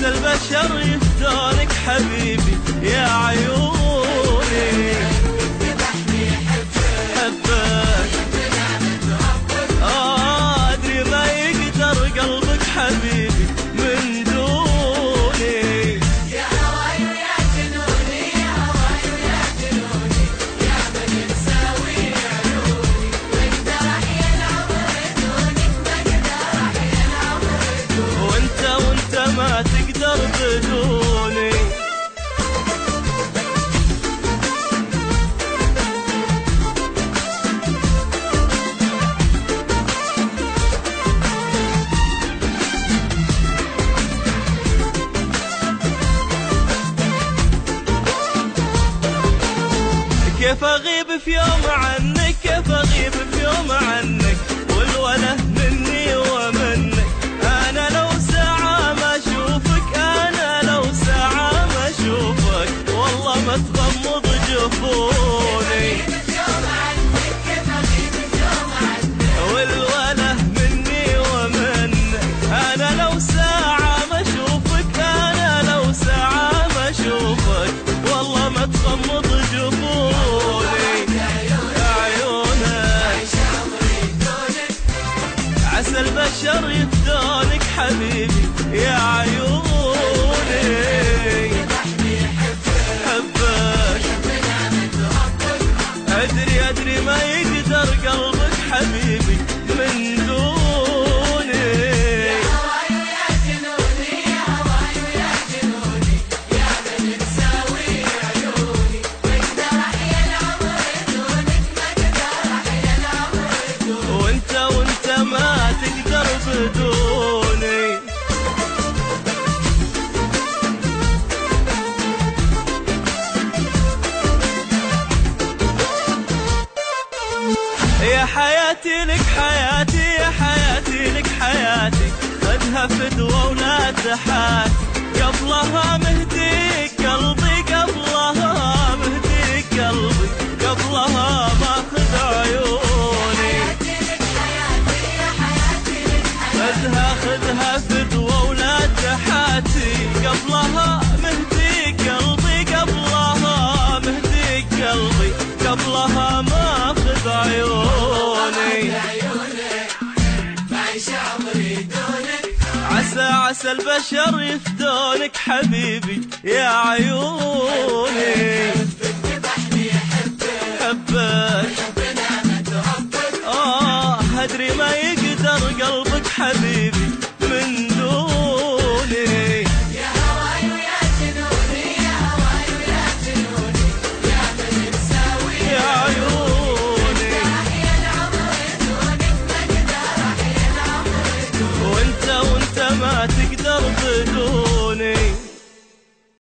عسى البشر يفدونك حبيبي يا عيوني. حبك أدري ما يقدر قلبك حبيبي من دوني. يا هواي ويا جنوني، يا هواي ويا جنوني، يا من تساوي عيوني، واقدر احيا العمر بدونك، بقدر احيا العمر بدونك، وانت ما تقدر بدوني. كيف اغيب في يوم عنك، كيف اغيب في يوم عنك، والوله مني ومنك. انا لو ساعة ما اشوفك، انا لو ساعة ما اشوفك، والله ما تغمض جفوني. والوله مني ومنك. انا لو ساعة ما اشوفك، انا لو ساعة ما اشوفك، والله ما تغمض جفوني. عسى البشر يفدونك حبيبي يا عيوني. حبك أدري ما يقدر قلبك حبيبي من دوني. يا هواي ويا جنوني، يا هواي ويا جنوني، يا من تساوي عيوني، واقدر احيا العمر بدونك، بقدر احيا العمر بدونك، وانت ما تقدر بدوني. يا حياتي لك حياتي، يا حياتي لك حياتي، خدها فدوة ولا تحاتي، قبلها مهديك قلبي، قبلها مهديك قلبي، قبلها ماخذ عيوني. خذها فدوة ولا تحاتي، قبلها مهديك قلبي، قبلها مهديك قلبي، قبلها ماخذ عيوني. بعيش عمري دونك، عسى البشر يفدونك حبيبي يا عيوني. حبك ذبحني، حبك حبك